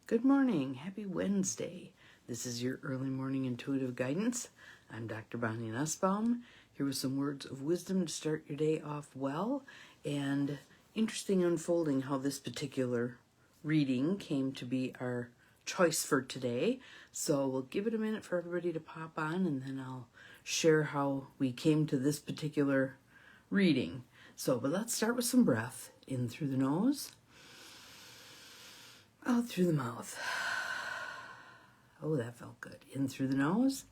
Good morning. Happy Wednesday. This is your early morning intuitive guidance. I'm Dr. Bonnie Nussbaum, here with some words of wisdom to start your day off well. And interesting unfolding how this particular reading came to be our choice for today. So we'll give it a minute for everybody to pop on, and then I'll share how we came to this particular reading. But let's start with some breath. In through the nose, out through the mouth. Oh, that felt good. In through the nose,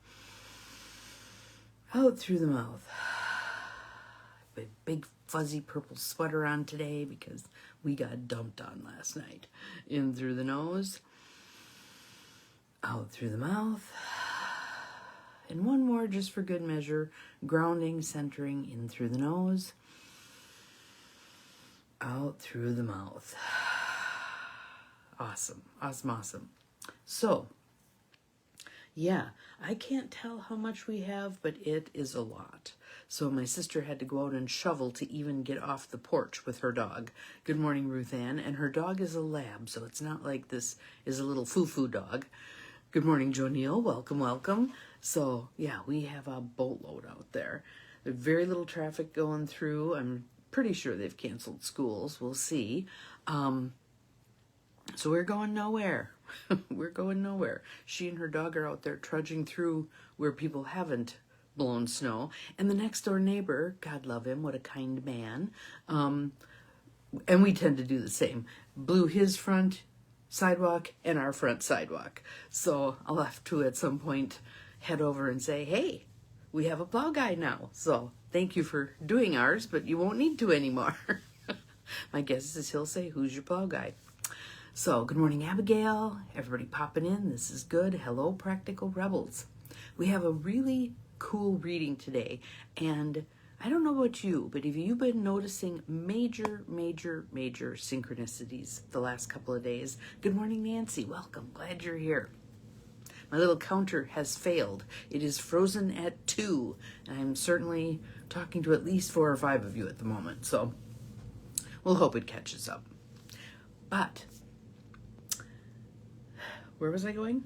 out through the mouth. Big fuzzy purple sweater on today because we got dumped on last night. In through the nose, out through the mouth. And one more just for good measure. Grounding, centering, in through the nose, out through the mouth. Awesome. So, yeah, I can't tell how much we have, but it is a lot. So my sister had to go out and shovel to even get off the porch with her dog. Good morning, Ruth Ann. And her dog is a lab, so it's not like this is a little foo-foo dog. Good morning, Jo Neal. Welcome. So, yeah, we have a boatload out there. There's very little traffic going through. I'm pretty sure they've canceled schools. We'll see. So we're going nowhere. We're going nowhere. She and her dog are out there trudging through where people haven't blown snow. And the next door neighbor, God love him, what a kind man. And we tend to do the same. Blew his front sidewalk and our front sidewalk. So I'll have to at some point head over and say, hey, we have a plow guy now. So thank you for doing ours, but you won't need to anymore. My guess is he'll say, who's your plow guy? So, good morning, Abigail. Everybody popping in. This is good. Hello, Practical Rebels. We have a really cool reading today. And I don't know about you, but have you been noticing major synchronicities the last couple of days? Good morning, Nancy. Welcome. Glad you're here. My little counter has failed. It is frozen at 2. And I'm certainly talking to at least 4 or 5 of you at the moment. So, we'll hope it catches up. But where was I going?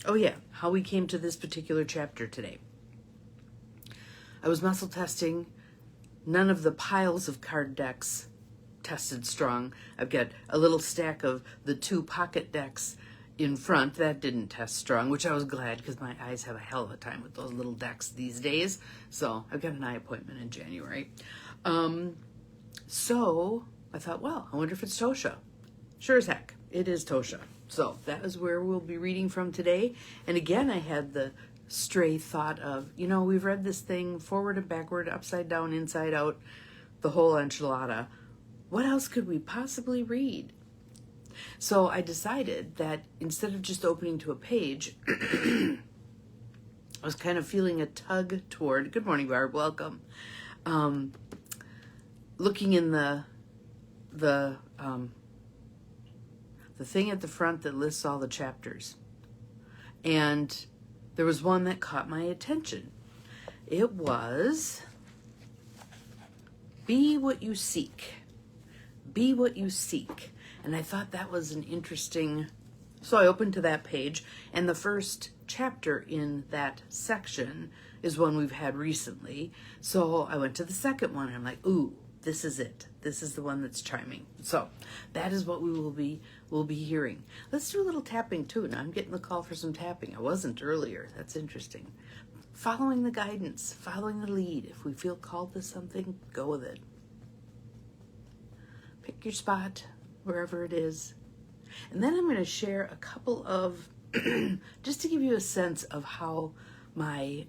Oh yeah, how we came to this particular chapter today. I was muscle testing. None of the piles of card decks tested strong. I've got a little stack of the 2 pocket decks in front. That didn't test strong, which I was glad because my eyes have a hell of a time with those little decks these days. So I've got an eye appointment in January. So I thought, well, I wonder if it's Tosha. Sure as heck, it is Tosha. So that is where we'll be reading from today. And again, I had the stray thought of, we've read this thing forward and backward, upside down, inside out, the whole enchilada. What else could we possibly read? So I decided that instead of just opening to a page, I was kind of feeling a tug toward, good morning, Barb, welcome. Looking in the thing at the front that lists all the chapters. And there was one that caught my attention. It was, be what you seek. Be what you seek. And I thought that was an interesting, so I opened to that page, and the first chapter in that section is one we've had recently. So I went to the second one, and I'm like, ooh, this is it. This is the one that's chiming. So that is what we'll be hearing. Let's do a little tapping too. Now I'm getting the call for some tapping. I wasn't earlier. That's interesting. Following the guidance, following the lead. If we feel called to something, go with it. Pick your spot, wherever it is. And then I'm going to share a couple of, just to give you a sense of how my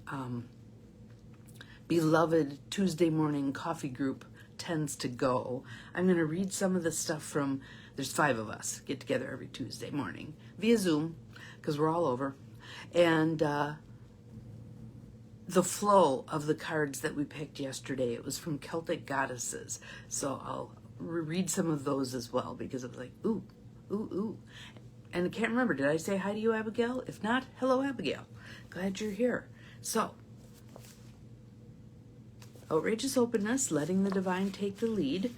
beloved Tuesday morning coffee group tends to go. I'm going to read some of the stuff from, there's 5 of us get together every Tuesday morning via Zoom because we're all over, and the flow of the cards that we picked yesterday, it was from Celtic Goddesses, so I'll read some of those as well because it was like ooh, and I can't remember, did I say hi to you, Abigail? If not, hello, Abigail, glad you're here. So outrageous openness, letting the divine take the lead.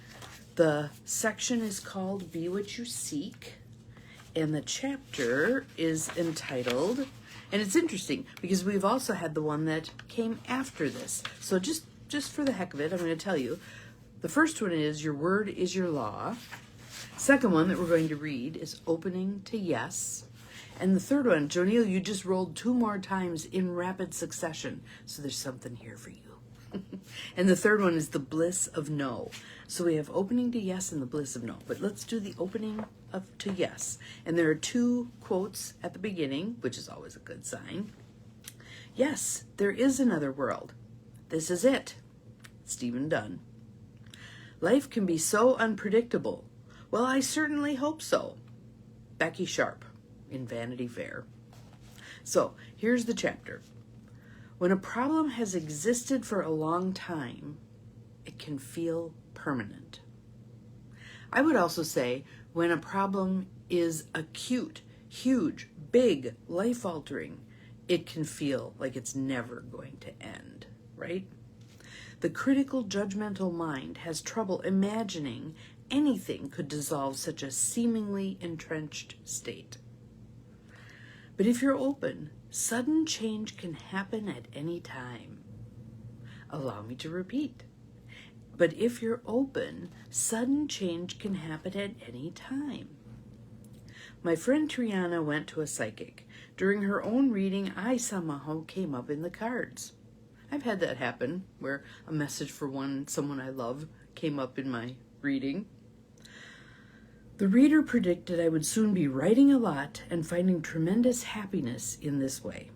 The section is called Be What You Seek. And the chapter is entitled, and it's interesting because we've also had the one that came after this. So just for the heck of it, I'm going to tell you. The first one is Your Word is Your Law. Second one that we're going to read is Opening to Yes. And the third one, Jonil, you just rolled 2 more times in rapid succession. So there's something here for you. And the third one is The Bliss of No. So we have Opening to Yes and The Bliss of No. But let's do the Opening to Yes. And there are 2 quotes at the beginning, which is always a good sign. Yes, there is another world. This is it. Stephen Dunn. Life can be so unpredictable. Well, I certainly hope so. Becky Sharp in Vanity Fair. So here's the chapter. When a problem has existed for a long time, it can feel permanent. I would also say when a problem is acute, huge, big, life-altering, it can feel like it's never going to end, right? The critical, judgmental mind has trouble imagining anything could dissolve such a seemingly entrenched state. But if you're open, sudden change can happen at any time. Allow me to repeat. But if you're open, sudden change can happen at any time. My friend Triana went to a psychic. During her own reading, I somehow came up in the cards. I've had that happen, where a message for someone I love came up in my reading. The reader predicted I would soon be writing a lot and finding tremendous happiness in this way.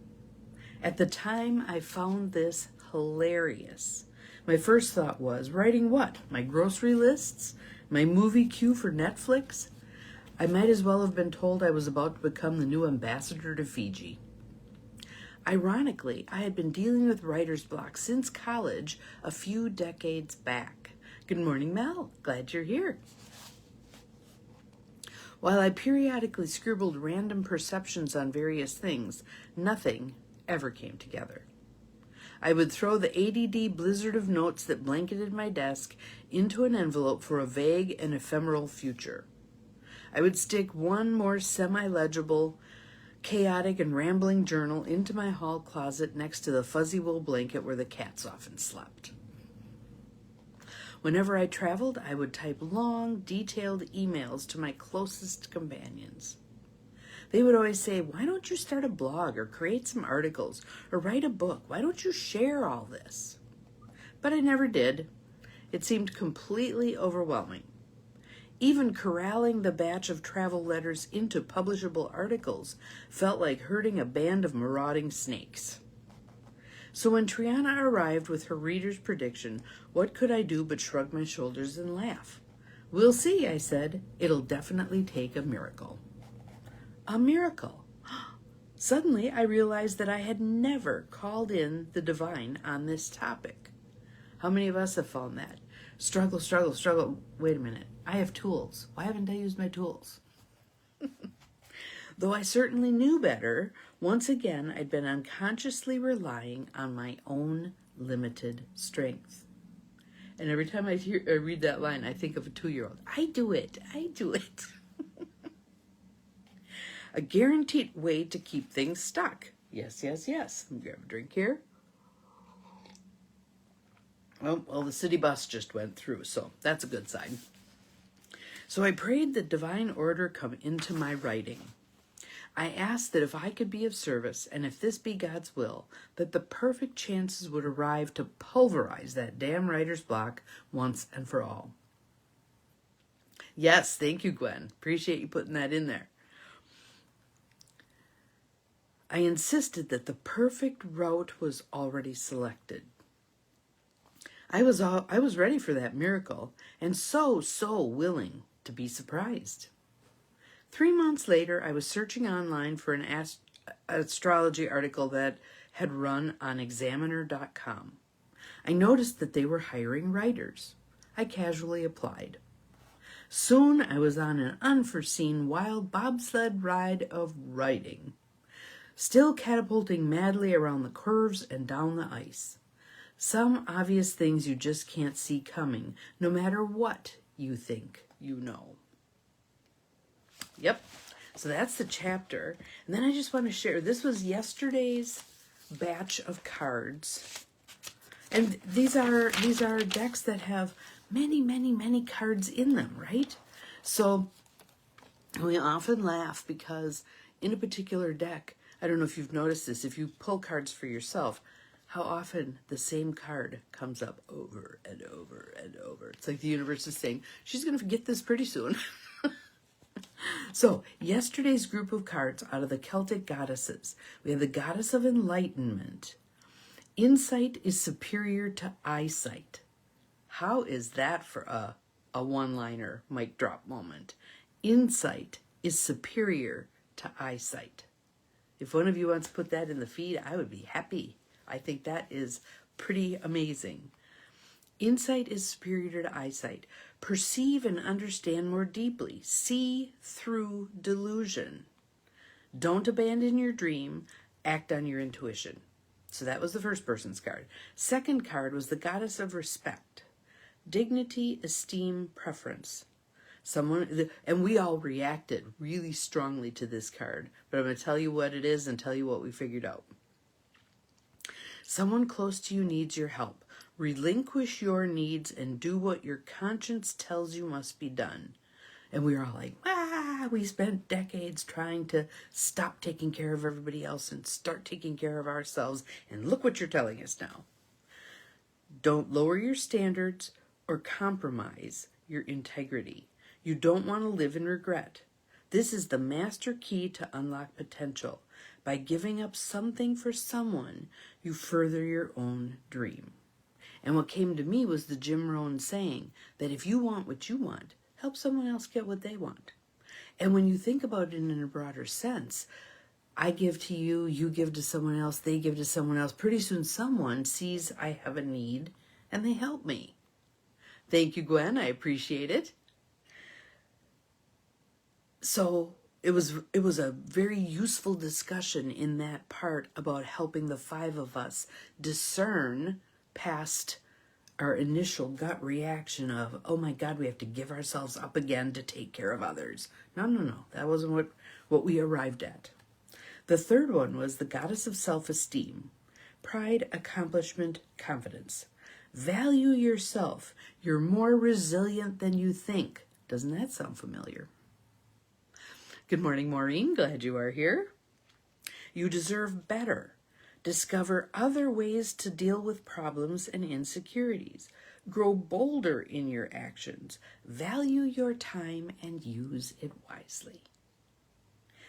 At the time, I found this hilarious. My first thought was, writing what? My grocery lists? My movie queue for Netflix? I might as well have been told I was about to become the new ambassador to Fiji. Ironically, I had been dealing with writer's block since college a few decades back. Good morning, Mel. Glad you're here. While I periodically scribbled random perceptions on various things, nothing ever came together. I would throw the ADD blizzard of notes that blanketed my desk into an envelope for a vague and ephemeral future. I would stick one more semi-legible, chaotic and rambling journal into my hall closet next to the fuzzy wool blanket where the cats often slept. Whenever I traveled, I would type long, detailed emails to my closest companions. They would always say, why don't you start a blog or create some articles or write a book? Why don't you share all this? But I never did. It seemed completely overwhelming. Even corralling the batch of travel letters into publishable articles felt like herding a band of marauding snakes. So when Triana arrived with her reader's prediction, what could I do but shrug my shoulders and laugh? We'll see, I said. It'll definitely take a miracle. A miracle. Suddenly, I realized that I had never called in the divine on this topic. How many of us have found that? Struggle, struggle, struggle. Wait a minute. I have tools. Why haven't I used my tools? Though I certainly knew better, once again, I'd been unconsciously relying on my own limited strength. And every time I read that line, I think of a 2-year-old. I do it. A guaranteed way to keep things stuck. Yes. Let me grab a drink here. Well, the city bus just went through, so that's a good sign. So I prayed that divine order come into my writing. I asked that if I could be of service, and if this be God's will, that the perfect chances would arrive to pulverize that damn writer's block once and for all. Yes, thank you, Gwen. Appreciate you putting that in there. I insisted that the perfect route was already selected. I was ready for that miracle, and so willing to be surprised. 3 months later, I was searching online for an astrology article that had run on examiner.com. I noticed that they were hiring writers. I casually applied. Soon, I was on an unforeseen wild bobsled ride of writing, still catapulting madly around the curves and down the ice. Some obvious things you just can't see coming, no matter what you think you know. Yep, So that's the chapter. And then I just want to share, this was yesterday's batch of cards. And these are decks that have many, many, many cards in them, right? So we often laugh because in a particular deck, I don't know if you've noticed this, if you pull cards for yourself, how often the same card comes up over and over and over. It's like the universe is saying, she's going to forget this pretty soon. So, yesterday's group of cards out of the Celtic goddesses, we have the goddess of enlightenment. Insight is superior to eyesight. How is that for a one-liner mic drop moment? Insight is superior to eyesight. If one of you wants to put that in the feed, I would be happy. I think that is pretty amazing. Insight is superior to eyesight. Perceive and understand more deeply. See through delusion. Don't abandon your dream. Act on your intuition. So that was the first person's card. Second card was the goddess of respect. Dignity, esteem, preference. And we all reacted really strongly to this card, but I'm going to tell you what it is and tell you what we figured out. Someone close to you needs your help. Relinquish your needs and do what your conscience tells you must be done. And we were all like, we spent decades trying to stop taking care of everybody else and start taking care of ourselves. And look what you're telling us now. Don't lower your standards or compromise your integrity. You don't want to live in regret. This is the master key to unlock potential. By giving up something for someone, you further your own dream. And what came to me was the Jim Rohn saying that if you want what you want, help someone else get what they want. And when you think about it in a broader sense, I give to you, you give to someone else, they give to someone else. Pretty soon someone sees I have a need and they help me. Thank you, Gwen. I appreciate it. So it was a very useful discussion in that part about helping the five of us discern past our initial gut reaction of, oh my God, we have to give ourselves up again to take care of others. No. That wasn't what we arrived at. The third one was the goddess of self-esteem. Pride, accomplishment, confidence. Value yourself. You're more resilient than you think. Doesn't that sound familiar? Good morning, Maureen. Glad you are here. You deserve better. Discover other ways to deal with problems and insecurities. Grow bolder in your actions. Value your time and use it wisely.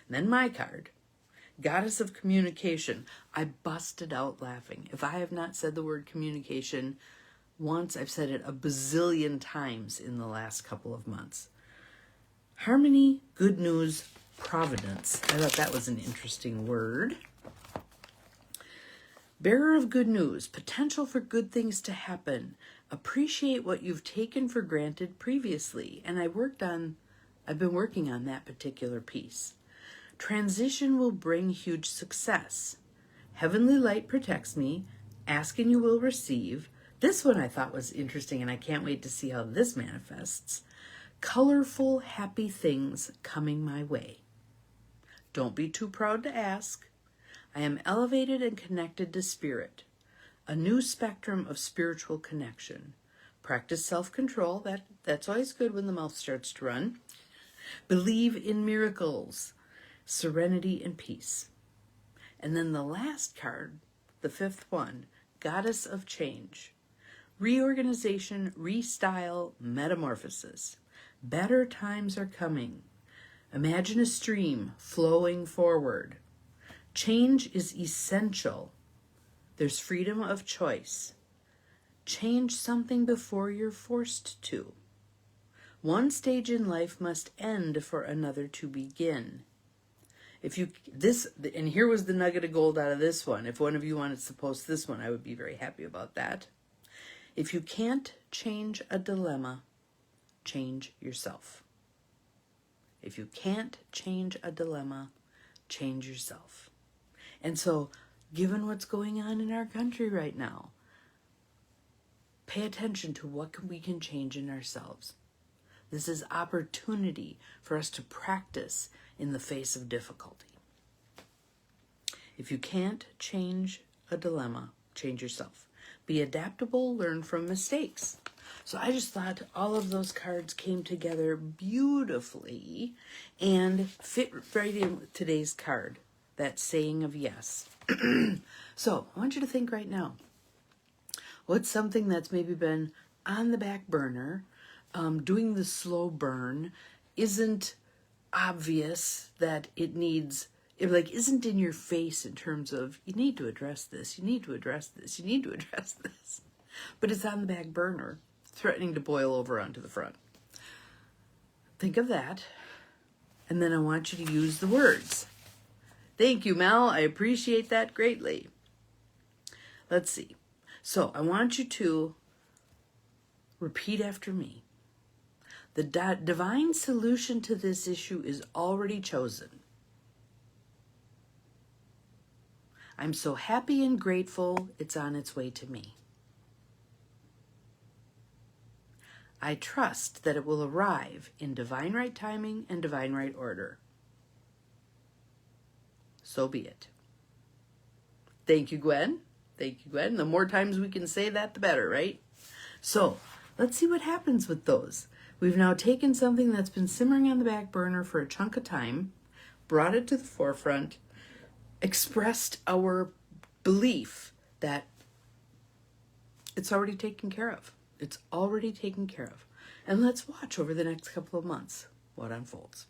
And then my card, Goddess of Communication. I busted out laughing. If I have not said the word communication once, I've said it a bazillion times in the last couple of months. Harmony, good news, providence. I thought that was an interesting word. Bearer of good news, potential for good things to happen. Appreciate what you've taken for granted previously. And I've been working on that particular piece. Transition will bring huge success. Heavenly light protects me. Ask and you will receive. This one I thought was interesting, and I can't wait to see how this manifests. Colorful, happy things coming my way. Don't be too proud to ask. I am elevated and connected to spirit. A new spectrum of spiritual connection. Practice self-control. That's always good when the mouth starts to run. Believe in miracles. Serenity and peace. And then the last card, the fifth one, Goddess of Change. Reorganization, restyle, metamorphosis. Better times are coming. Imagine a stream flowing forward. Change is essential. There's freedom of choice. Change something before you're forced to. One stage in life must end for another to begin. And here was the nugget of gold out of this one. If one of you wanted to post this one, I would be very happy about that. If you can't change a dilemma, change yourself. If you can't change a dilemma, change yourself. And so, given what's going on in our country right now, pay attention to what we can change in ourselves. This is opportunity for us to practice in the face of difficulty. If you can't change a dilemma, change yourself. Be adaptable, learn from mistakes. So I just thought all of those cards came together beautifully and fit right in with today's card, that saying of yes. So I want you to think right now, what's something that's maybe been on the back burner, doing the slow burn, isn't obvious that it needs, isn't in your face in terms of, you need to address this, you need to address this, you need to address this. But it's on the back burner, threatening to boil over onto the front. Think of that, and then I want you to use the words. Thank you, Mel. I appreciate that greatly. Let's see. So I want you to repeat after me. The divine solution to this issue is already chosen. I'm so happy and grateful it's on its way to me. I trust that it will arrive in divine right timing and divine right order. So be it. Thank you, Gwen. Thank you, Gwen. The more times we can say that, the better, right? So let's see what happens with those. We've now taken something that's been simmering on the back burner for a chunk of time, brought it to the forefront, expressed our belief that it's already taken care of. It's already taken care of. And let's watch over the next couple of months what unfolds.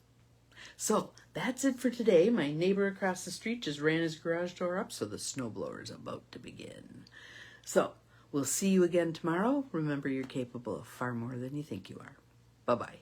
So that's it for today. My neighbor across the street just ran his garage door up, so the snowblower is about to begin. So we'll see you again tomorrow. Remember, you're capable of far more than you think you are. Bye-bye.